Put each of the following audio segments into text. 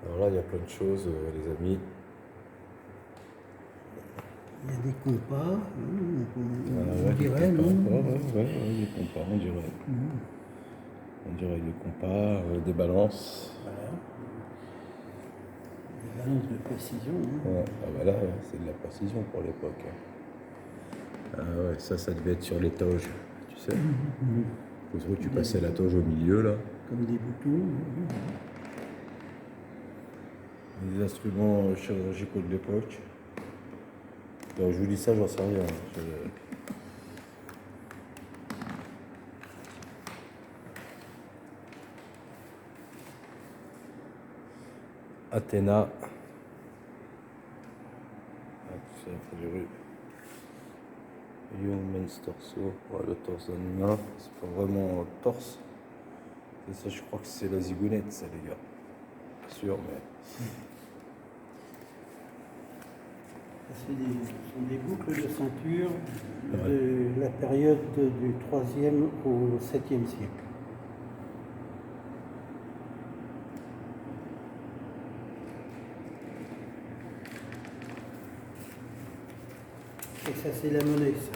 Alors là, il y a plein de choses, les amis. Il y a des compas, on Ouais, des dirait, compas. non? Ouais, des compas, on dirait. On dirait des compas, des balances. Voilà. Des balances de précision. Ouais. Ah bah là, c'est de la précision pour l'époque. Ah ouais, ça devait être sur les toges, tu sais. Je trouve que tu passais la toge au milieu, là. Comme des boutons. Les instruments chirurgicaux de l'époque. Donc, je vous dis ça, j'en sais rien. Athéna. C'est Human's torso. Ouais, le torse d'un humain. C'est pas vraiment le torse. Et ça, je crois que c'est la zigounette, ça, les gars. Pas sûr, mais. Ce sont des boucles de ceinture de la période du 3e au 7e siècle. Et ça, c'est la monnaie, ça.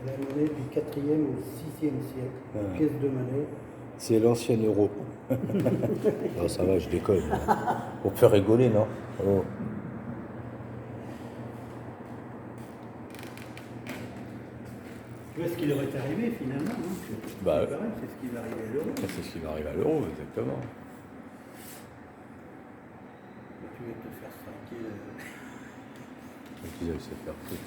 C'est la monnaie du 4e au 6e siècle. Pièce de monnaie. C'est l'ancien euro. Non, ça va, je déconne. Pour faire rigoler, non? Oh. Tu vois ce qui leur est arrivé finalement, hein? Bah, c'est pareil, c'est ce qui va arriver à l'euro. C'est ce qui va arriver à l'euro, exactement. Tu vas te faire striker. Ils allaient se faire tout.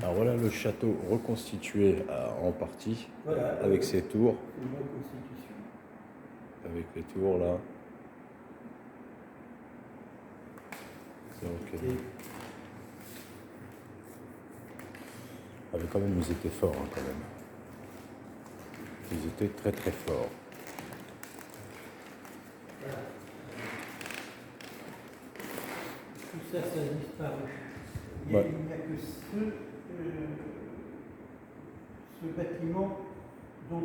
Alors voilà le château reconstitué en partie, Voilà, avec ses tours. Une reconstitution. Avec les tours là. Donc, quand même, ils étaient forts, hein, quand même. Ils étaient très très forts. Voilà. Tout ça, ça a disparu. Il n'y a, que ce bâtiment dont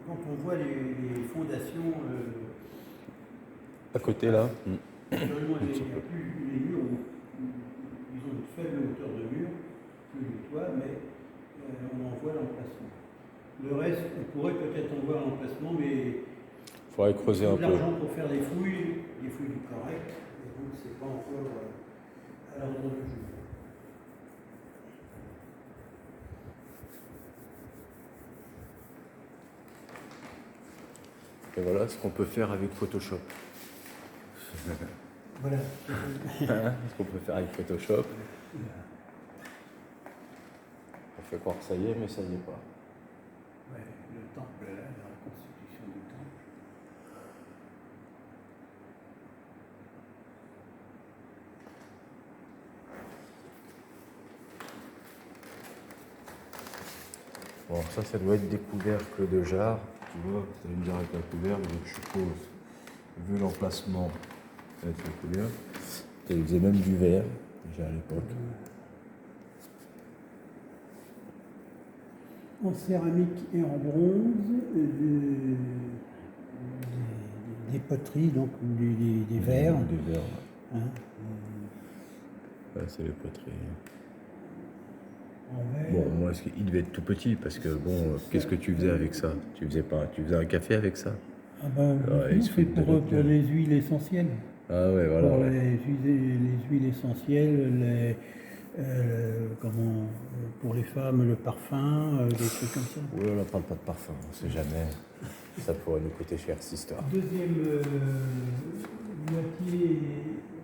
on voit les fondations. À côté là. Il n'y a plus les murs, ils ont une faible hauteur de mur, plus du toit, mais on en voit l'emplacement. Le reste, on pourrait peut-être en voir l'emplacement, mais il faudrait creuser un peu. L'argent pour faire des fouilles du correct, et donc c'est pas encore à l'ordre du jour. Et voilà ce qu'on peut faire avec Photoshop. Voilà. Ce qu'on peut faire avec Photoshop. On fait croire que ça y est, mais ça y est pas. Ouais, le temple là, la reconstitution du temple. Bon, ça doit être des couvercles de jarre. Tu vois, ça va me dire avec un couvercle, donc je suppose, vu l'emplacement, ça va être le couvercle. Et ils faisaient même du verre, déjà à l'époque. En céramique et en bronze, des poteries, donc des verres. Des verres, Hein, ouais, c'est les poteries. en verre. Bon, moi, il devait être tout petit, parce que bon, qu'est-ce que tu faisais avec ça? Tu faisais un café avec ça? Ah ben, il non, se c'est fout de pour notre gueule. les huiles essentielles. Ah ouais, voilà. Pour Ouais. les huiles essentielles, pour les femmes, le parfum, des trucs comme ça. Oh là là, parle pas de parfum, on sait jamais. Ça pourrait nous coûter cher, cette histoire. Deuxième moitié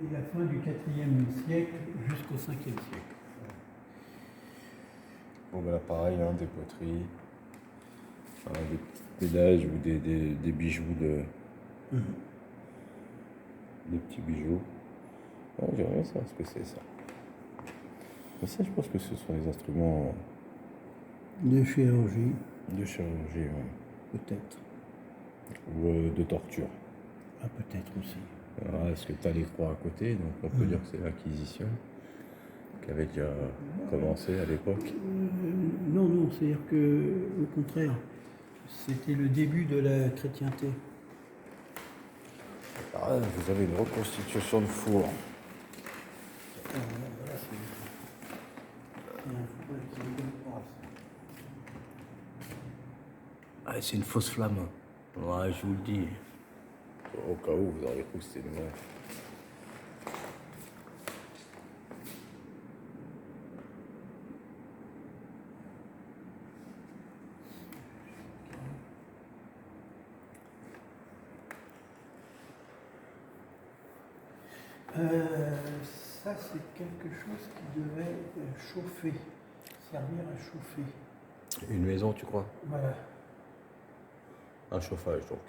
et la fin du 4e siècle jusqu'au 5e siècle. Bon, ben là, pareil, hein, des poteries, des pédages ou des bijoux des petits bijoux. Ah, j'aimerais bien savoir ce que c'est, ça. Mais ça, je pense que ce sont des instruments De chirurgie, de chirurgie, ouais. peut-être. Ou de torture. Ah, peut-être aussi. Alors, est-ce que tu as les croix à côté? Donc, on peut dire que c'est l'Inquisition qui avait déjà commencé à l'époque. Non, c'est-à-dire que, au contraire, C'était le début de la chrétienté. Ah, vous avez une reconstitution de four. Voilà, c'est un four qui est décoratif. Ah, c'est une fausse flamme. Ouais, je vous le dis. Au cas où, vous auriez cru que c'était une vraie. Ça, c'est quelque chose qui devait chauffer, servir à chauffer. Une maison, tu crois? Voilà. Un chauffage, donc.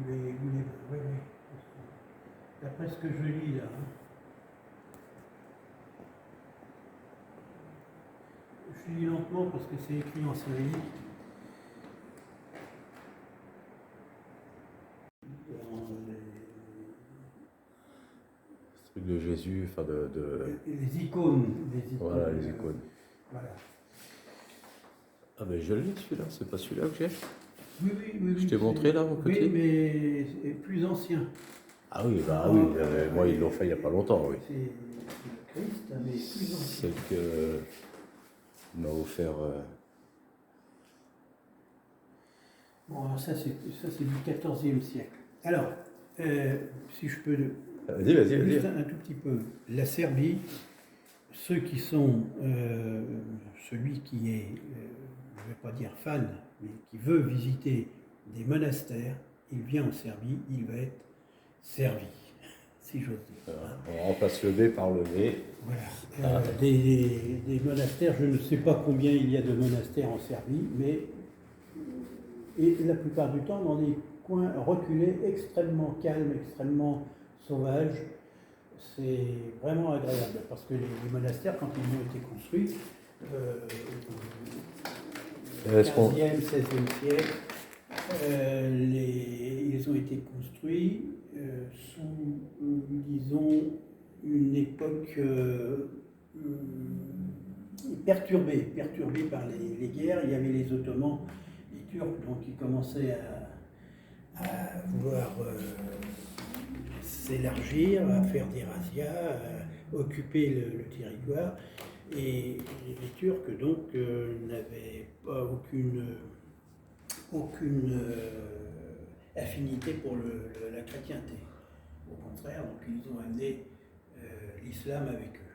Oui, oui. D'après ce que je lis là. Hein. Je lis lentement parce que c'est écrit en cyrillique. Ce truc de Jésus, enfin Les icônes. Voilà, les icônes. Voilà. Ah ben je l'ai celui-là, c'est pas celui-là que j'ai. Oui. Je t'ai montré là, mon côté. Oui, mais c'est plus ancien. Ah oui, bah oui, moi ils l'ont fait il n'y a pas longtemps, oui. C'est le Christ, mais plus ancien. C'est que m'a offert. Bon, alors ça c'est du XIVe siècle. Alors, si je peux Vas-y. juste un tout petit peu. La Serbie, ceux qui sont, celui qui est, je ne vais pas dire fan, mais qui veut visiter des monastères, il vient en Serbie, il va être servi, si j'ose dire. On remplace le B par le V. Voilà. Des monastères, je ne sais pas combien il y a de monastères en Serbie, mais et la plupart du temps dans des coins reculés, extrêmement calmes, extrêmement sauvages. C'est vraiment agréable parce que les monastères, quand ils ont été construits, au 15e, 16e siècle, ils ont été construits sous, disons, une époque perturbée par les guerres. Il y avait les Ottomans, les Turcs, donc ils commençaient à vouloir s'élargir, à faire des razzias, à occuper le territoire. Et les Turcs, donc, n'avaient pas aucune affinité pour la chrétienté. Au contraire, donc ils ont amené l'islam avec eux.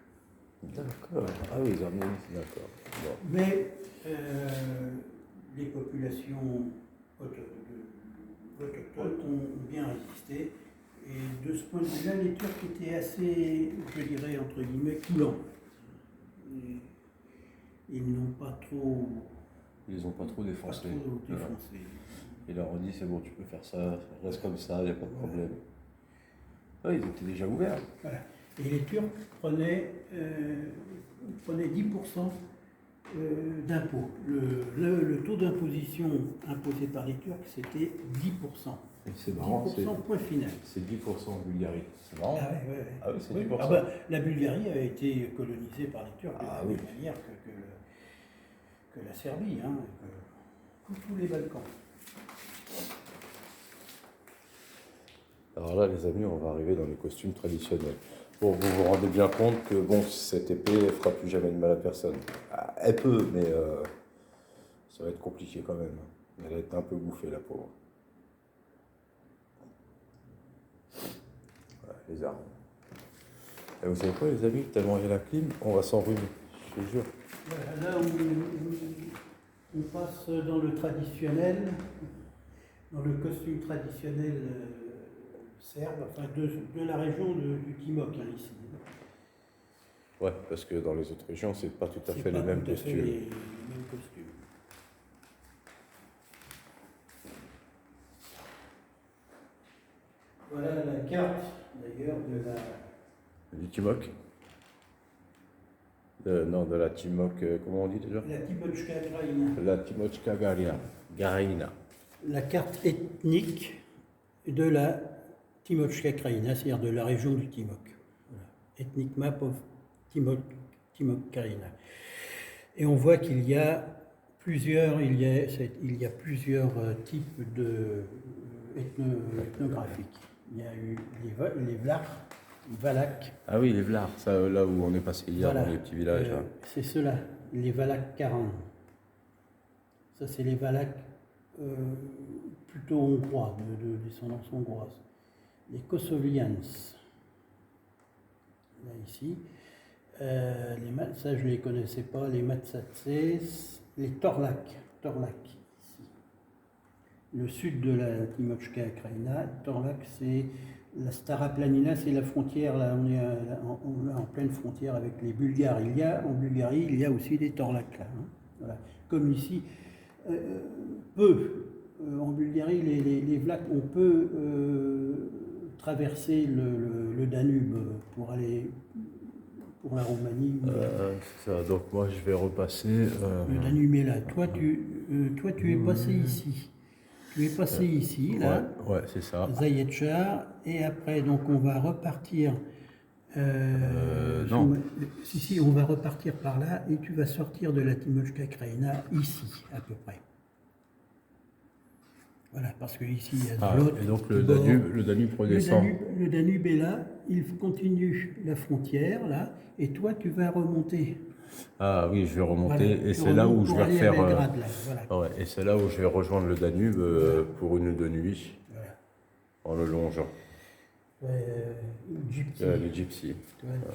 D'accord. Ah oui, ils ont amené. D'accord. Bon. Mais les populations autochtones ont bien résisté. Et de ce point de vue-là, les Turcs étaient assez, je dirais, entre guillemets, coulants. Ils n'ont pas trop... Ils les ont pas trop défoncés. Voilà. Ils leur ont dit c'est bon, tu peux faire ça, reste comme ça, il n'y a pas de problème. Ouais, ils étaient déjà ouverts. Voilà. Et les Turcs prenaient 10% d'impôts. Le taux d'imposition imposé par les Turcs, c'était 10%. Et c'est marrant, 10% point final. C'est 10% en Bulgarie. C'est marrant. Ah ouais. Ah oui, c'est 10%. Ah bah, la Bulgarie a été colonisée par les Turcs de la même manière que la Serbie, hein, que tous les Balkans. Alors là, les amis, on va arriver dans les costumes traditionnels. Bon, vous vous rendez bien compte que bon, cette épée, elle fera plus jamais de mal à personne. Ah, elle peut, mais ça va être compliqué quand même. Elle va être un peu bouffée, la pauvre. Voilà, les armes. Et vous savez quoi, les amis, tellement il y a la clim, on va s'enrhumer, je te jure. Voilà, là, on passe dans le traditionnel, dans le costume traditionnel serbe, enfin de la région du Timok, hein, ici. Ouais, parce que dans les autres régions, c'est pas tout à fait pas les mêmes tout à fait costumes. les mêmes costumes. Voilà la carte, d'ailleurs, Du Timok de la Timok, comment on dit déjà? la Timochka Graïna. La Timochka Garina. La carte ethnique de la Timochka Kraïna, c'est-à-dire de la région du Timok. Voilà. Ethnic Map of Timok Kraïna. Et on voit qu'il y a il y a plusieurs types ethnographiques. Il y a eu les Vlachs, Valaques. Ah oui, les Vlars, ça, là où on est passé hier Voilà. dans les petits villages. Là. C'est ceux-là, les Valaques 40. Ça, c'est les Valaques plutôt hongrois, de descendance hongroise. Les Kosovians, là ici. Ça, je ne les connaissais pas. Les Matsatses, les Torlaks, ici. Le sud de la Timochka Krajina, Torlak, c'est la Stara Planina, c'est la frontière, là, on est en pleine frontière avec les Bulgares. En Bulgarie, il y a aussi des Torlaks, là. Hein. Voilà. Comme ici, en Bulgarie, les Vlachs, on peut traverser le Danube pour aller pour la Roumanie. C'est ça, donc moi je vais repasser. Le Danube est là. Toi, tu es passé ici. Tu es passé ici, là. Ouais, c'est ça. Zayetchar, et après, donc, on va repartir. Non. Si, on va repartir par là, et tu vas sortir de la Timochka Krajina, ici, à peu près. Voilà, parce que ici, il y a l'autre. Et donc le Danube redescend. Le Danube est là, il continue la frontière, là, et toi, tu vas remonter. Ah oui, je vais remonter, Voilà, et c'est là où je vais refaire. Belgrade, là, voilà. Ouais, et c'est là où je vais rejoindre le Danube pour une ou deux nuits, Voilà. en le longeant. Gypsy. Les gypsies.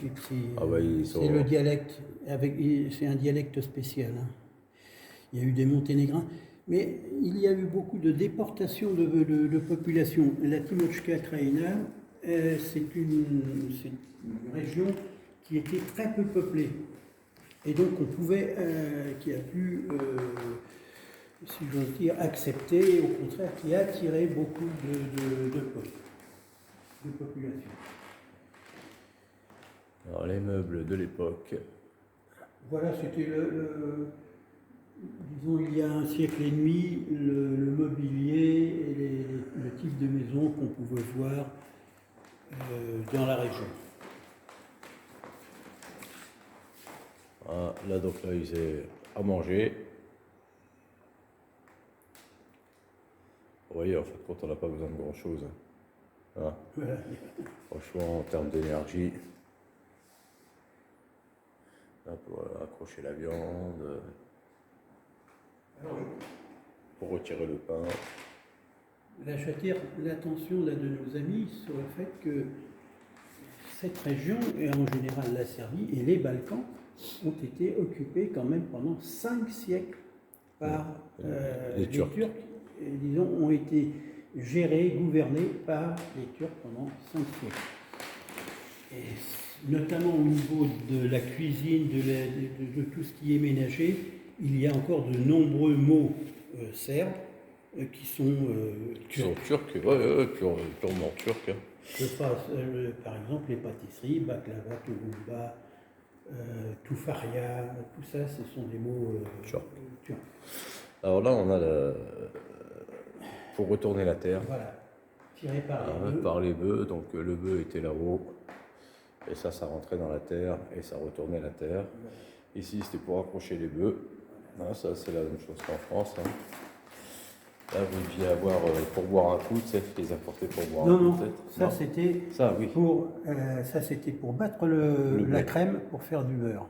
Gypsy. Ah bah, c'est le dialecte, c'est un dialecte spécial. Hein. Il y a eu des Monténégrins, mais il y a eu beaucoup de déportations de population. La Timochka Krajina, c'est une région qui était très peu peuplée. Et donc on pouvait, qui a pu, si j'ose dire, accepter, au contraire, qui a attiré beaucoup de population. Alors les meubles de l'époque. Voilà, c'était disons, il y a un siècle et demi, le mobilier et le type de maison qu'on pouvait voir dans la région. Ah, là donc là ils aient à manger. Vous voyez, en fait, quand on n'a pas besoin de grand chose. Hein. Voilà. Franchement, en termes d'énergie, là, pour accrocher la viande, pour retirer le pain. Là, j'attire l'attention de nos amis sur le fait que cette région, et en général la Serbie et les Balkans, ont été occupés quand même pendant 5 siècles par les Turcs. Et, disons, ont été gérés, gouvernés par les Turcs pendant 5 siècles. Et notamment au niveau de la cuisine, de tout ce qui est ménager, il y a encore de nombreux mots serbes qui sont turcs. Purement turcs. Hein. Par exemple, les pâtisseries, baklava, tulumba, toufaria, tout ça, ce sont des mots turcs. Alors là, on a pour retourner la terre. Voilà, tiré par les bœufs. Donc le bœuf était là-haut, et ça rentrait dans la terre, et ça retournait la terre. Voilà. Ici, c'était pour accrocher les bœufs. Ah, ça, c'est la même chose qu'en France. Hein. Là, vous deviez avoir pour boire un coup, tu sais, les apporter pour boire un coup, peut-être. Ça, c'était oui. c'était pour battre la crème pour faire du beurre.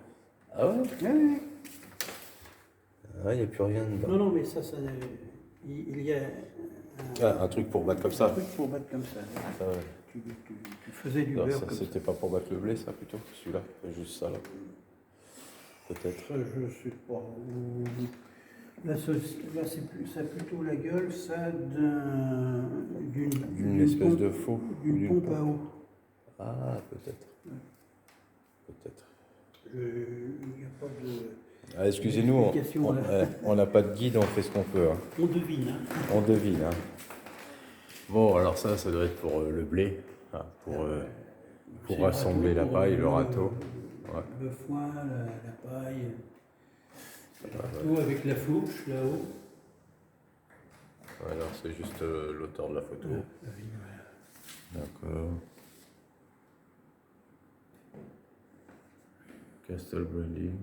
Ah ouais? Oui. Ah, il n'y a plus rien dedans. Non, mais ça il y a un truc pour battre comme ça. Un truc pour battre comme ça. Ah, ouais. Tu faisais du beurre ça, comme c'était pas pour battre le blé, ça, plutôt? Celui-là, c'est juste ça, là. Peut-être. Je sais pas. Là, ça a plutôt la gueule, ça, d'une espèce pompe, de faux. D'une pompe à eau. Ah, peut-être. Peut-être. Il n'y a pas de... Ah, excusez-nous, on n'a pas de guide, on fait ce qu'on peut. Hein. On devine. Hein. On devine. Hein. Bon, alors ça doit être pour le blé, hein, pour rassembler la paille, le râteau. Le foin, la paille, le râteau avec la fourche là-haut. Alors c'est juste l'auteur de la photo. D'accord. Castle Branding.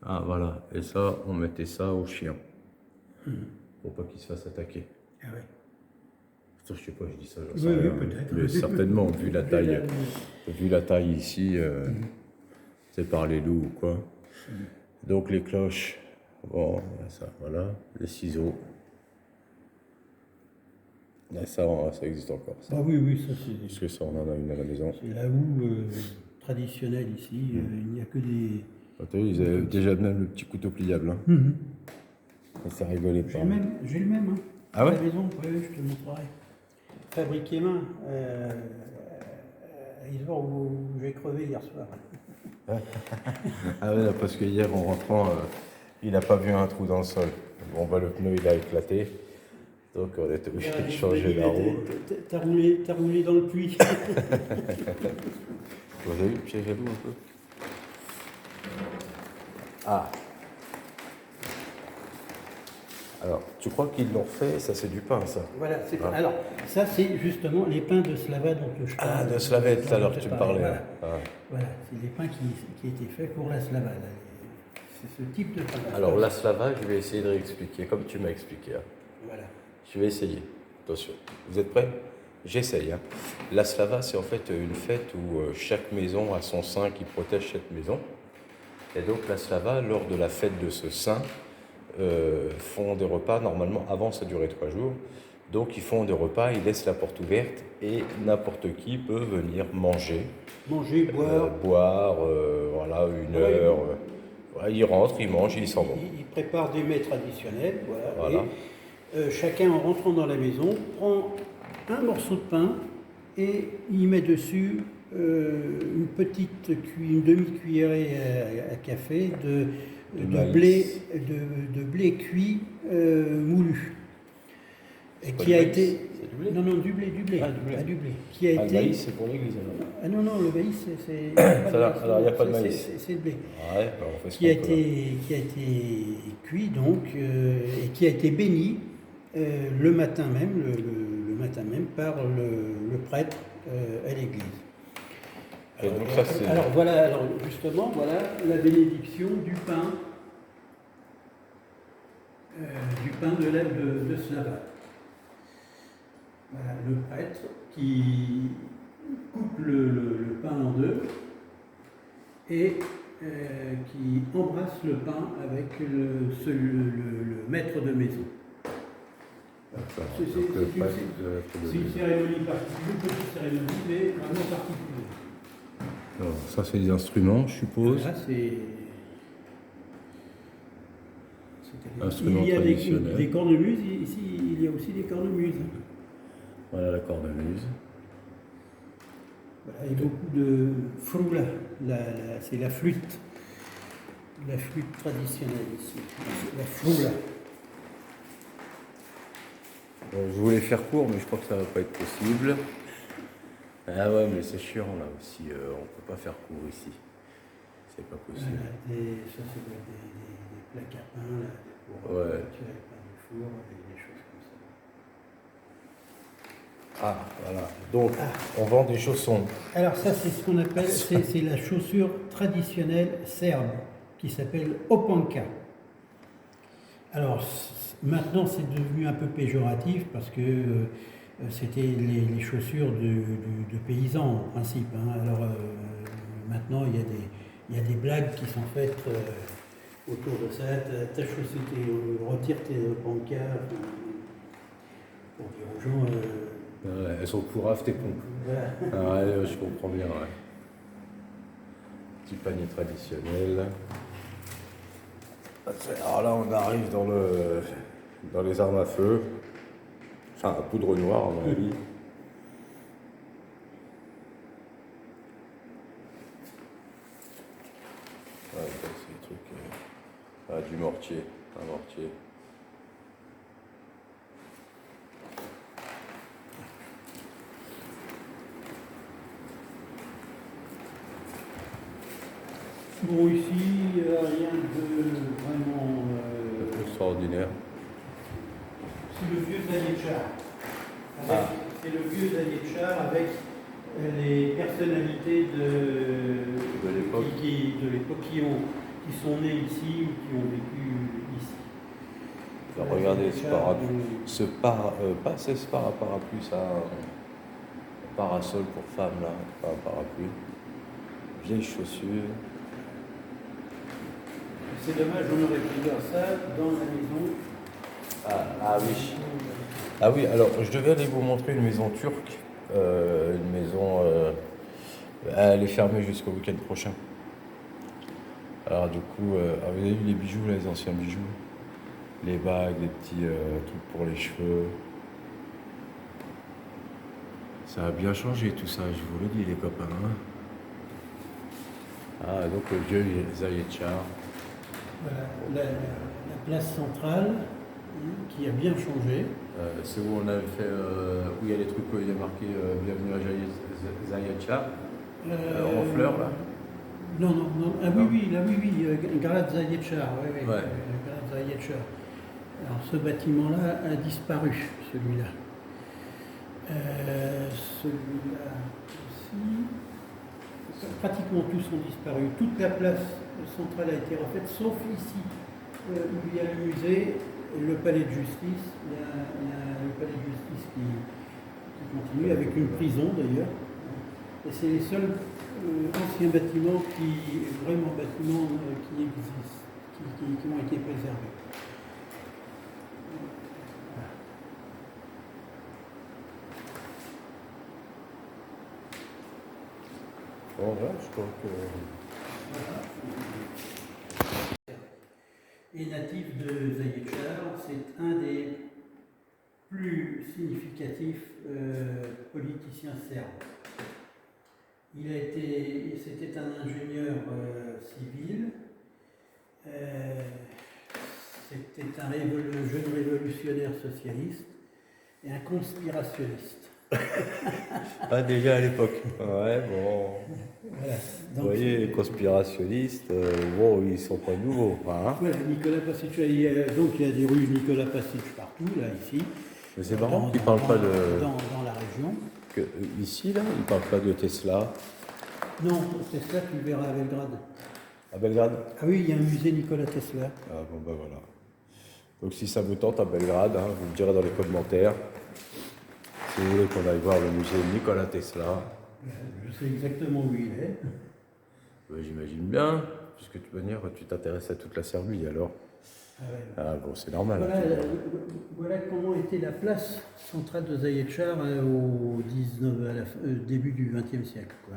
Ah voilà, et ça, on mettait ça au chien. Pour pas qu'il se fasse attaquer. Ah ouais. Ça, je sais pas, je dis ça, j'en Oui, sais oui, rien. peut-être. Mais certainement, vu la taille ici, c'est par les loups ou quoi. Donc les cloches, bon, ça, voilà, les ciseaux. Là, ça existe encore, ça. Ah oui, oui, ça Parce que ça, on en a une à la maison. c'est la houe traditionnelle ici. Il n'y a que des... Ah, t'as vu, ils avaient déjà même le petit couteau pliable. Hein. Et ça rigolait pas. J'ai le même, hein. Ah ouais? À la maison, oui, oui, je te montrerai. Fabriqué main. Ils vont où j'ai crevé hier soir. Ah ouais, parce que hier, en rentrant, il n'a pas vu un trou dans le sol. Bon, bah, le pneu, il a éclaté. Donc, on était obligé de changer la roue. T'as roulé dans le puits. Vous avez vu le piège à loup un peu? Ah. Alors, tu crois qu'ils l'ont fait? Ça, c'est du pain, ça. Voilà, Ah. alors, ça, c'est justement les pains de Slava dont je parle. Ah, de Slavette, tout à l'heure, tu me parlais. Voilà, Hein. Ah. voilà, c'est les pains qui étaient faits pour la Slava. Là. C'est ce type de pain. Alors, la Slava, je vais essayer de réexpliquer, comme tu m'as expliqué. Hein. Voilà. Je vais essayer. Attention. Vous êtes prêts? J'essaye. Hein. La Slava, c'est en fait une fête où chaque maison a son saint qui protège cette maison. Et donc, la Slava, lors de la fête de ce saint, font des repas. Normalement, avant, ça durait 3 jours. Donc, ils font des repas, ils laissent la porte ouverte et n'importe qui peut venir manger. Manger, boire. Boire, voilà, une heure. Voilà, ils rentrent, ils mangent, ils s'en vont. Ils préparent des mets traditionnels. Voilà. Et, chacun, en rentrant dans la maison, prend un morceau de pain et il met dessus une demi-cuillerée à café de blé cuit moulu. Et qui a été... C'est du blé? Non, du blé. Ah, du blé. Ah, du blé. Qui a Ah, le été... maïs, c'est pour l'église alors. Ah non, le maïs, c'est... Alors, il n'y a pas de maïs. C'est le blé. Ouais, bah, on fait ce Qui a qu'on peut, hein. été cuit, donc, et qui a été béni le matin même, le matin même, par le prêtre à l'église. Et donc ça, c'est... Alors justement, voilà la bénédiction du pain de Slava. Voilà, le prêtre qui coupe le pain en deux et qui embrasse le pain avec le maître de maison. D'accord. C'est Donc, le prêtre une cérémonie particulière, une petite cérémonie, mais vraiment particulière. Alors, ça, c'est des instruments, je suppose. Là, Instruments il y a traditionnels. des cornemuses, ici il y a aussi des cornemuses. Voilà la cornemuse. Voilà, et beaucoup de froula, c'est la flûte traditionnelle ici, la froula. Bon, je voulais faire court, mais je crois que ça va pas être possible. Ah ouais, mais c'est chiant là aussi, on peut pas faire court ici. C'est pas possible. Ça c'est des plaques à pain, là, pour Ouais. tirer le pain du four, des choses comme ça. Ah, voilà. Donc, on vend des chaussons. Alors ça c'est ce qu'on appelle, c'est la chaussure traditionnelle serbe, qui s'appelle opanka. Alors maintenant c'est devenu un peu péjoratif parce que c'était les chaussures de paysans en principe. Hein. Alors maintenant il y a des blagues qui sont faites autour de ça. T'as chaussé retire tes pancarts pour dire aux gens. Ouais, elles sont pourraves tes pompes. Voilà. Ah ouais, je comprends bien, ouais. Petit panier traditionnel. Alors là, on arrive dans les armes à feu. Enfin, à poudre noire, à mon avis. Ouais, ça, c'est des trucs... du mortier, un mortier. Bon, ici, rien de vraiment... Extraordinaire. C'est le vieux Zanichar. C'est le vieux Zanichar avec les personnalités de l'époque qui sont nés ici ou qui ont vécu ici. Alors, regardez ce parapluie, ça, un parasol pour femmes là, pas un parapluie. Vieilles chaussures. C'est dommage, on aurait pu voir ça dans la maison. Ah oui. Ah oui, alors je devais aller vous montrer une maison turque. Une maison. Elle est fermée jusqu'au week-end prochain. Alors du coup, vous avez vu les bijoux, là, les anciens bijoux, les bagues, les petits trucs pour les cheveux. Ça a bien changé tout ça, je vous le dis les copains. Hein. Ah donc le vieux Zayed-Shah. Voilà, la place centrale qui a bien changé. C'est où on avait fait, où il y a les trucs où il y a marqué Bienvenue à Zayed-Shah, en fleurs là. Non. Ah Non. oui, Grad Zayed-Shah. Oui, Ouais. Grad Zayed-Shah. Alors ce bâtiment-là a disparu, celui-là. Celui-là aussi. Pratiquement tous ont disparu. Toute la place centrale a été refaite, sauf ici, où il y a le musée et le palais de justice. Il y a le palais de justice qui continue, avec une prison d'ailleurs. Et c'est les seuls anciens bâtiments qui existent, qui ont été préservés. Bon, voilà, je crois que. Et natif de Zayed-Shah, c'est un des plus significatifs politiciens serbes. C'était un ingénieur civil, c'était un jeune révolutionnaire socialiste et un conspirationniste. Ah, déjà à l'époque. Ouais, bon. Voilà. Vous voyez, les conspirationnistes, bon, ils sont pas nouveaux. Hein. Voilà, Nicolas Pašić, donc il y a des rues Nicolas Pašić partout, là, ici. Mais c'est marrant qu'ils ne parlent pas de. Dans la région. Ici, là, ils ne parlent pas de Tesla. Non, Tesla, tu le verras à Belgrade. À Belgrade? Ah oui, il y a un musée Nikola Tesla. Ah bon, ben voilà. Donc si ça vous tente à Belgrade, hein, vous me direz dans les commentaires. Si vous voulez qu'on aille voir le musée Nikola Tesla. Je sais exactement où il est. Ben, j'imagine bien, puisque tu veux dire, tu t'intéresses à toute la Serbie alors. Ah, ouais. Ah bon, c'est normal. Voilà comment était la place centrale de Zayed-Shah au début du XXe siècle. Quoi.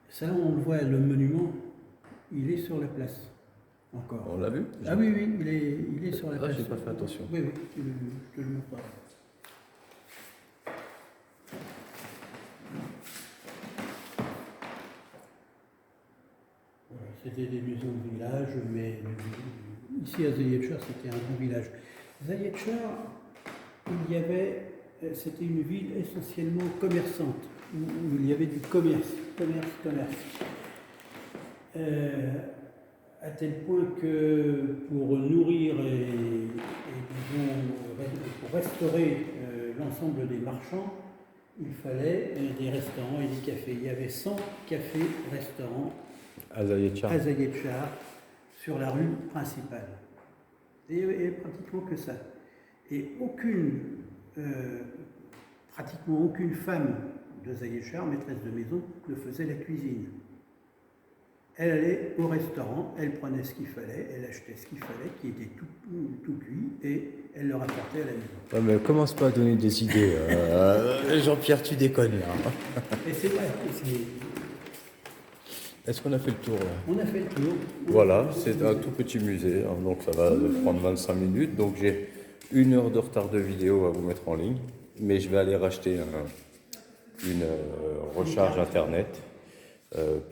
Ça, on le voit, le monument, il est sur la place. Encore. On l'a vu? Ah oui, il est sur la place. J'ai pas fait attention. Oui, je te le montre. Voilà, c'était des maisons de village, mais ici à Zayed-Shah, c'était un grand village. Zayed-Shah, c'était une ville essentiellement commerçante, où il y avait du commerce. À tel point que pour nourrir et disons, pour restaurer l'ensemble des marchands, il fallait des restaurants et des cafés. Il y avait 100 cafés-restaurants à Zayed-Shah sur la rue principale. Et pratiquement que ça. Et pratiquement aucune femme de Zayed-Shah, maîtresse de maison, ne faisait la cuisine. Elle allait au restaurant, elle prenait ce qu'il fallait, elle achetait ce qu'il fallait, qui était tout cuit, et elle le rapportait à la maison. Ouais, mais commence pas à donner des idées. Jean-Pierre, tu déconnes là. Et c'est vrai. Est-ce qu'on a fait le tour là? On a fait le tour. Voilà, c'est un tout petit musée, hein, donc ça va prendre 25 minutes. Donc j'ai 1 heure de retard de vidéo à vous mettre en ligne, mais je vais aller racheter une recharge internet.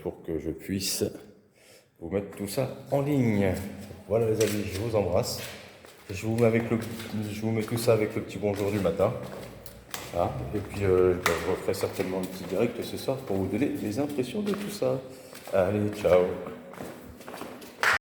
Pour que je puisse vous mettre tout ça en ligne. Voilà les amis, je vous embrasse. Je vous mets tout ça avec le petit bonjour du matin. Ah, et puis je referai certainement un petit direct ce soir pour vous donner les impressions de tout ça. Allez, ciao.